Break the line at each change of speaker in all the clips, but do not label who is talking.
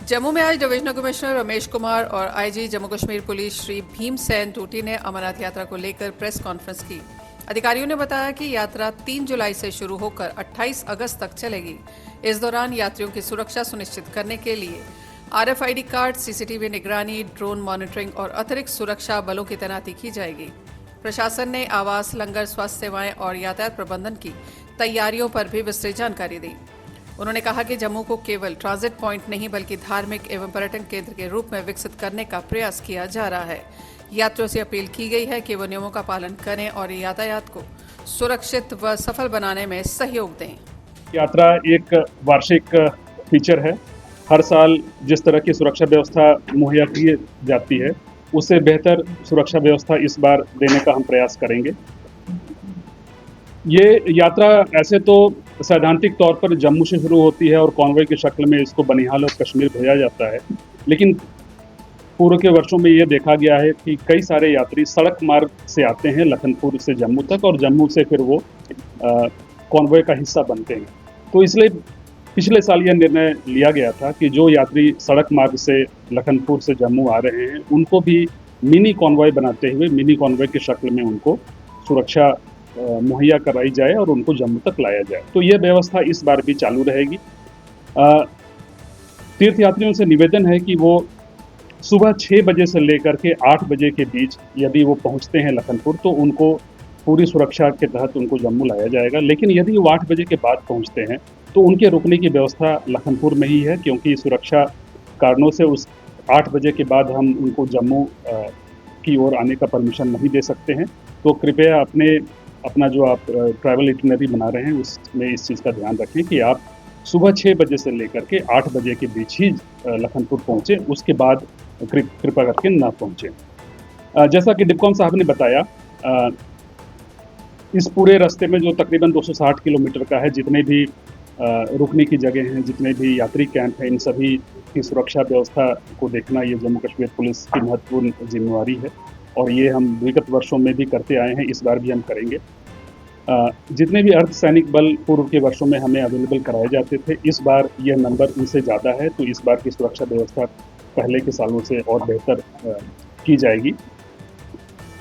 जम्मू में आज divisional commissioner Ramesh Kumar और आईजी जम्मू कश्मीर पुलिस श्री भीमसेन टूटी ने अमरनाथ यात्रा को लेकर प्रेस कॉन्फ्रेंस की। अधिकारियों ने बताया कि यात्रा 3 जुलाई से शुरू होकर 28 अगस्त तक चलेगी। इस दौरान यात्रियों की सुरक्षा सुनिश्चित करने के लिए आरएफआईडी कार्ड, सीसीटीवी निगरानी, ड्रोन मॉनिटरिंग और अतिरिक्त सुरक्षा बलों की तैनाती की जाएगी। प्रशासन ने आवास, लंगर, स्वास्थ्य सेवाएं और यातायात प्रबंधन की तैयारियों पर भी विस्तृत जानकारी दी। उन्होंने कहा कि जम्मू को केवल ट्रांजिट पॉइंट नहीं बल्कि धार्मिक एवं पर्यटन केंद्र के रूप में विकसित करने का प्रयास किया जा रहा है। यात्रियों से अपील की गई है कि वो नियमों का पालन करें और यातायात को सुरक्षित व सफल बनाने में सहयोग दें।
यात्रा एक वार्षिक फीचर है। हर साल जिस तरह की सुरक्षा व्यवस्था मुहैया की जाती है उससे बेहतर सुरक्षा व्यवस्था इस बार देने का हम प्रयास करेंगे। ये यात्रा ऐसे तो सैद्धांतिक तौर पर जम्मू से शुरू होती है और कॉन्वॉय की शक्ल में इसको बनिहाल और कश्मीर भेजा जाता है, लेकिन पूर्व के वर्षों में ये देखा गया है कि कई सारे यात्री सड़क मार्ग से आते हैं लखनपुर से जम्मू तक और जम्मू से फिर वो कॉन्वॉय का हिस्सा बनते हैं। तो इसलिए पिछले साल यह निर्णय लिया गया था कि जो यात्री सड़क मार्ग से लखनपुर से जम्मू आ रहे हैं उनको भी मिनी कॉन्वॉय बनाते हुए मिनी कॉन्वॉय की शक्ल में उनको सुरक्षा मुहैया कराई जाए और उनको जम्मू तक लाया जाए। तो यह व्यवस्था इस बार भी चालू रहेगी। तीर्थयात्रियों से निवेदन है कि वो सुबह 6 बजे से लेकर के 8 बजे के बीच यदि वो पहुंचते हैं लखनपुर तो उनको पूरी सुरक्षा के तहत उनको जम्मू लाया जाएगा। लेकिन यदि वो 8 बजे के बाद पहुंचते हैं तो उनके रुकने की व्यवस्था लखनपुर में ही है, क्योंकि सुरक्षा कारणों से उस 8 बजे के बाद हम उनको जम्मू की ओर आने का परमिशन नहीं दे सकते हैं। तो कृपया अपना जो आप ट्रैवल इटिनरी बना रहे हैं उसमें इस चीज़ का ध्यान रखें कि आप सुबह 6 बजे से लेकर के 8 बजे के बीच ही लखनपुर पहुँचें, उसके बाद कृपा करके ना पहुँचें। जैसा कि डिप्कॉम साहब ने बताया, इस पूरे रास्ते में जो तकरीबन 260 किलोमीटर का है, जितने भी रुकने की जगह हैं, जितने भी यात्री कैंप हैं, इन सभी की सुरक्षा व्यवस्था को देखना ये जम्मू कश्मीर पुलिस की महत्वपूर्ण जिम्मेवारी है और ये हम विगत वर्षों में भी करते आए हैं, इस बार भी हम करेंगे। जितने भी अर्धसैनिक बल पूर्व के वर्षों में हमें अवेलेबल कराए जाते थे, इस बार यह नंबर उनसे ज़्यादा है, तो इस बार की सुरक्षा व्यवस्था पहले के सालों से और बेहतर की जाएगी।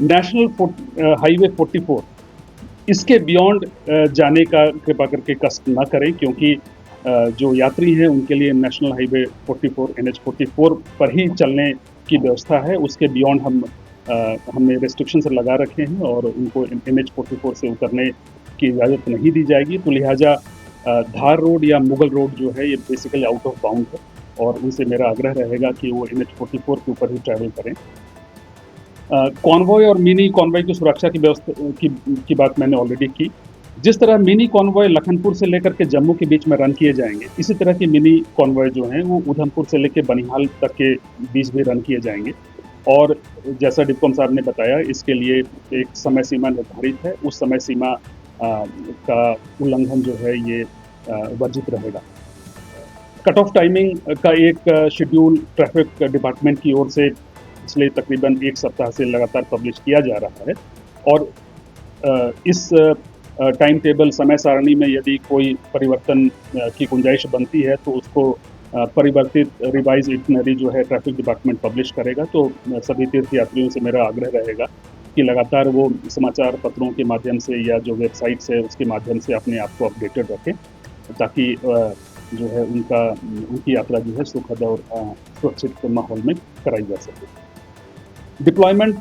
नेशनल हाईवे 44 इसके बियॉन्ड जाने का कृपा करके कष्ट ना करें, क्योंकि जो यात्री हैं उनके लिए नेशनल हाईवे 44 NH 44 पर ही चलने की व्यवस्था है। उसके बियॉन्ड हमने रेस्ट्रिक्शंस लगा रखे हैं और उनको NH 44 से उतरने की इजाज़त नहीं दी जाएगी। तो लिहाजा धार रोड या मुगल रोड जो है ये बेसिकली आउट ऑफ बाउंड है और उनसे मेरा आग्रह रहेगा कि वो NH 44 के ऊपर ही ट्रैवल करें। कॉन्वॉय और मिनी कॉन्वॉय की सुरक्षा की व्यवस्था की बात मैंने ऑलरेडी की। जिस तरह मिनी कॉन्वॉय लखनपुर से लेकर के जम्मू के बीच में रन किए जाएंगे, इसी तरह की मिनी कॉन्वॉय जो हैं वो उधमपुर से लेकर बनिहाल तक के बीच भी रन किए जाएंगे। और जैसा डिप्कॉम साहब ने बताया, इसके लिए एक समय सीमा निर्धारित है, उस समय सीमा का उल्लंघन जो है ये वर्जित रहेगा। कट ऑफ टाइमिंग का एक शेड्यूल ट्रैफिक डिपार्टमेंट की ओर से पिछले तकरीबन 1 सप्ताह से लगातार पब्लिश किया जा रहा है और इस टाइम टेबल समय सारणी में यदि कोई परिवर्तन की गुंजाइश बनती है तो उसको परिवर्तित रिवाइज इटिनरी जो है ट्रैफिक डिपार्टमेंट पब्लिश करेगा। तो सभी तीर्थयात्रियों से मेरा आग्रह रहेगा कि लगातार वो समाचार पत्रों के माध्यम से या जो वेबसाइट्स है उसके माध्यम से अपने आप को अपडेटेड रखें, ताकि जो है उनकी यात्रा जो है सुखद और सुरक्षित माहौल में कराई जा सके। डिप्लॉयमेंट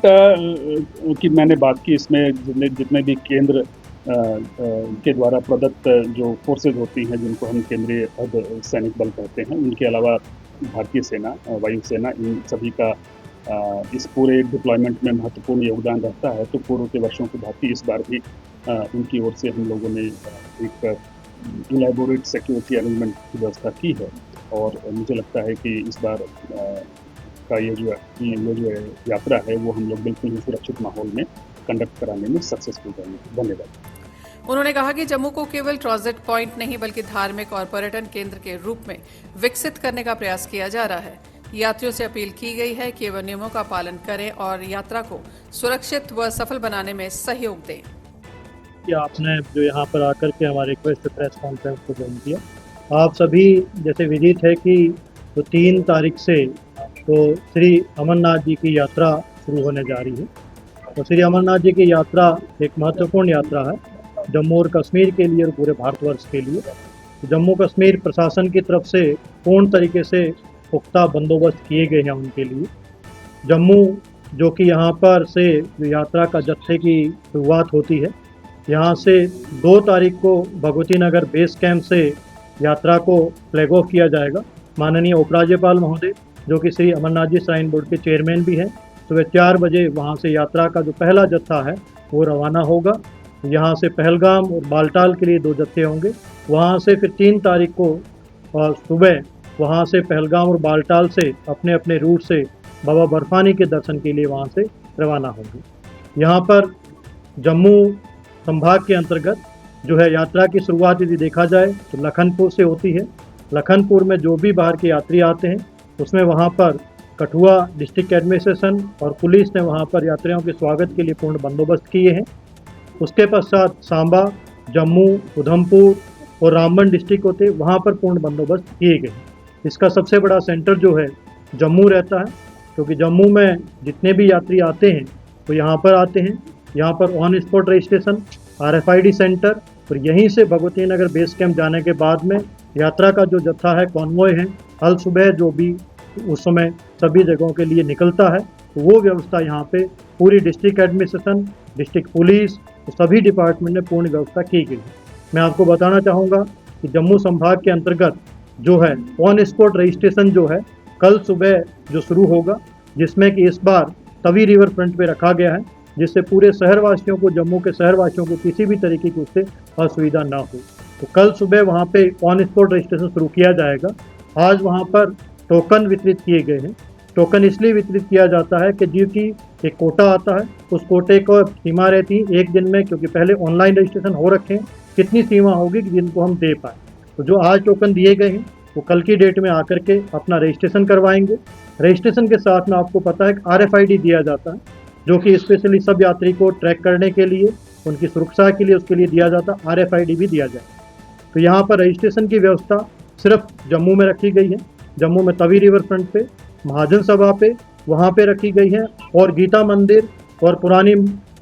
की मैंने बात की, इसमें जितने भी केंद्र के द्वारा प्रदत्त जो फोर्सेज होती हैं जिनको हम केंद्रीय सैनिक बल कहते हैं, उनके अलावा भारतीय सेना, वायुसेना, इन सभी का इस पूरे डिप्लॉयमेंट में महत्वपूर्ण योगदान रहता है। तो पूर्व के वर्षों की भांति इस बार भी उनकी ओर से हम लोगों ने एक इलैबोरेट सिक्योरिटी अरेंजमेंट की व्यवस्था की है और मुझे लगता है कि इस बार का ये जो यात्रा है वो हम लोग बिल्कुल ही सुरक्षित माहौल में कंडक्ट कराने में सक्सेसफुल रहेंगे। धन्यवाद।
उन्होंने कहा कि जम्मू को केवल ट्रांजिट पॉइंट नहीं बल्कि धार्मिक और पर्यटन केंद्र के रूप में विकसित करने का प्रयास किया जा रहा है। यात्रियों से अपील की गई है कि वे नियमों का पालन करें और यात्रा को सुरक्षित व सफल बनाने में सहयोग दें।
कि आपने जो यहाँ पर आकर के हमारे रिक्वेस्ट प्रेस कॉन्फ्रेंस को ज्वाइन किया। आप सभी जैसे विदित है कि तो 3 तारीख से तो श्री अमरनाथ जी की यात्रा शुरू होने जा रही है। तो श्री अमरनाथ जी की यात्रा एक महत्वपूर्ण यात्रा है जम्मू और कश्मीर के लिए और पूरे भारतवर्ष के लिए। तो जम्मू कश्मीर प्रशासन की तरफ से पूर्ण तरीके से पुख्ता बंदोबस्त किए गए हैं उनके लिए। जम्मू जो कि यहाँ पर से यात्रा का जत्थे की शुरुआत होती है, यहाँ से 2 तारीख को भगवती नगर बेस कैंप से यात्रा को फ्लैग ऑफ किया जाएगा। माननीय उपराज्यपाल महोदय जो कि श्री अमरनाथ जी श्राइन बोर्ड के चेयरमैन भी हैं, सुबह 4 बजे वहाँ से यात्रा का जो पहला जत्था है वो रवाना होगा। यहाँ से पहलगाम और बालटाल के लिए 2 जत्थे होंगे। वहाँ से फिर 3 तारीख को सुबह वहाँ से पहलगाम और बालटाल से अपने अपने रूट से बाबा बर्फानी के दर्शन के लिए वहाँ से रवाना होंगे। यहाँ पर जम्मू संभाग के अंतर्गत जो है यात्रा की शुरुआत यदि देखा जाए तो लखनपुर से होती है। लखनपुर में जो भी बाहर के यात्री आते हैं उसमें वहाँ पर कठुआ डिस्ट्रिक्ट एडमिनिस्ट्रेशन और पुलिस ने वहाँ पर यात्रियों के स्वागत के लिए पूर्ण बंदोबस्त किए हैं। उसके पश्चात सांबा, जम्मू, उधमपुर और रामबन डिस्ट्रिक्ट होते वहाँ पर पूर्ण बंदोबस्त किए गए हैं। इसका सबसे बड़ा सेंटर जो है जम्मू रहता है, क्योंकि जम्मू में जितने भी यात्री आते हैं वो यहाँ पर आते हैं। यहाँ पर on spot registration, RFID centre और यहीं से भगवती नगर बेस कैंप जाने के बाद में यात्रा का जो जत्था है, कॉन्वॉय है, हल सुबह जो भी उस समय सभी जगहों के लिए निकलता है, तो वो व्यवस्था यहाँ पे पूरी डिस्ट्रिक्ट एडमिनिस्ट्रेशन, डिस्ट्रिक्ट पुलिस तो सभी डिपार्टमेंट ने पूर्ण व्यवस्था की गई है। मैं आपको बताना चाहूँगा कि जम्मू संभाग के अंतर्गत जो है ऑन स्पॉट रजिस्ट्रेशन जो है कल सुबह जो शुरू होगा, जिसमें कि इस बार तवी रिवर फ्रंट पे रखा गया है, जिससे पूरे शहरवासियों को, जम्मू के शहरवासियों को किसी भी तरीके की उससे असुविधा ना हो। तो कल सुबह वहाँ पे ऑन स्पॉट रजिस्ट्रेशन शुरू किया जाएगा। आज वहाँ पर टोकन वितरित किए गए हैं। टोकन इसलिए वितरित किया जाता है कि जो कि एक कोटा आता है, उस कोटे को सीमा रहती है 1 दिन में, क्योंकि पहले ऑनलाइन रजिस्ट्रेशन हो रखे हैं, कितनी सीमा होगी कि जिनको हम दे पाए। तो जो आज टोकन दिए गए हैं वो कल की डेट में आकर के अपना रजिस्ट्रेशन करवाएंगे। रजिस्ट्रेशन के साथ में आपको पता है कि RFID दिया जाता है, जो कि स्पेशली सब यात्री को ट्रैक करने के लिए, उनकी सुरक्षा के लिए उसके लिए दिया जाता है। RFID भी दिया जाए। तो यहाँ पर रजिस्ट्रेशन की व्यवस्था सिर्फ जम्मू में रखी गई है। जम्मू में तवी रिवर फ्रंट पे, महाजन सभा पे, वहाँ पे रखी गई है, और गीता मंदिर और पुरानी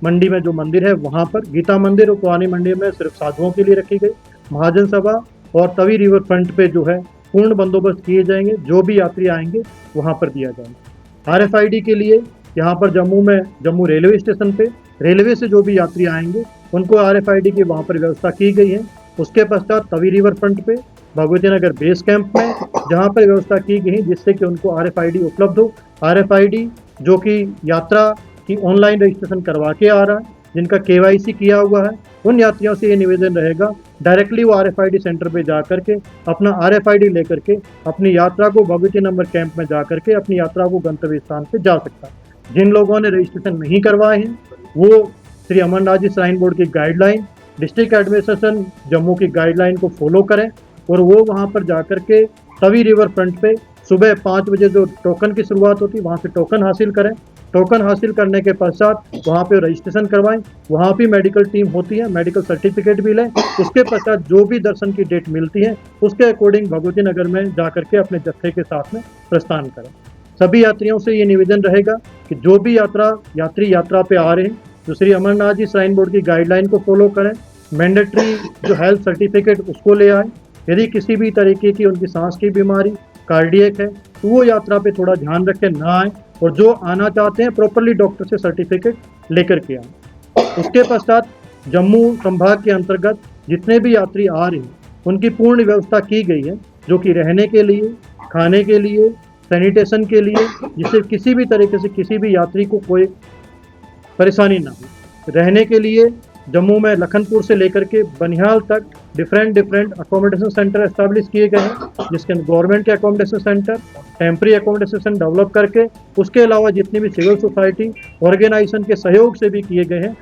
मंडी में जो मंदिर है वहाँ पर, गीता मंदिर और पुरानी मंडी में सिर्फ साधुओं के लिए रखी गई। महाजन सभा और तवी रिवर फ्रंट पे जो है पूर्ण बंदोबस्त किए जाएंगे। जो भी यात्री आएंगे वहाँ पर दिया जाएगा। RFID के लिए यहाँ पर जम्मू में, जम्मू रेलवे स्टेशन पे रेलवे से जो भी यात्री आएंगे उनको RFID की वहाँ पर व्यवस्था की गई है। उसके पश्चात तवी रिवर फ्रंट पे भगवती नगर बेस कैंप में जहाँ पर व्यवस्था की गई है जिससे कि उनको RFID उपलब्ध हो। RFID जो कि यात्रा की ऑनलाइन रजिस्ट्रेशन करवा के आ रहा है, जिनका KYC किया हुआ है, उन यात्रियों से ये निवेदन रहेगा डायरेक्टली वो RFID सेंटर पे जा करके अपना RFID लेकर के अपनी यात्रा को भगवती नंबर कैंप में जा करके अपनी यात्रा को गंतव्य स्थान पे जा सकता है। जिन लोगों ने रजिस्ट्रेशन नहीं करवाए हैं वो श्री अमरनाथ जी श्राइन बोर्ड की गाइडलाइन, डिस्ट्रिक्ट एडमिनिस्ट्रेशन जम्मू की गाइडलाइन को फॉलो करें और वो वहाँ पर जा करके तवी रिवर फ्रंट पे सुबह 5 बजे जो टोकन की शुरुआत होती है वहाँ से टोकन हासिल करें। टोकन हासिल करने के पश्चात वहाँ पे रजिस्ट्रेशन करवाएं। वहाँ भी मेडिकल टीम होती है, मेडिकल सर्टिफिकेट भी लें। उसके पश्चात जो भी दर्शन की डेट मिलती है उसके अकॉर्डिंग भगवती नगर में जा करके अपने जत्थे के साथ में प्रस्थान करें। सभी यात्रियों से ये निवेदन रहेगा कि जो भी यात्री यात्रा पे आ रहे हैं तो श्री अमरनाथ जी श्राइन बोर्ड की गाइडलाइन को फॉलो करें। मैंडेटरी जो हेल्थ सर्टिफिकेट उसको ले आए। यदि किसी भी तरीके की उनकी सांस की बीमारी, कार्डियक है, तो वो यात्रा पे थोड़ा ध्यान रखें, ना आए। और जो आना चाहते हैं प्रॉपरली डॉक्टर से सर्टिफिकेट लेकर के आए। उसके पश्चात जम्मू संभाग के अंतर्गत जितने भी यात्री आ रहे हैं उनकी पूर्ण व्यवस्था की गई है, जो कि रहने के लिए, खाने के लिए, सैनिटेशन के लिए, जिससे किसी भी तरीके से किसी भी यात्री को कोई परेशानी ना हो। रहने के लिए जम्मू में लखनपुर से लेकर के बनिहाल तक डिफरेंट अकोमोडेशन सेंटर एस्टैब्लिश किए गए हैं, जिसके गवर्नमेंट के accommodation centre, temporary accommodation develop करके, उसके अलावा जितनी भी सिविल सोसाइटी ऑर्गेनाइजेशन के सहयोग से भी किए गए हैं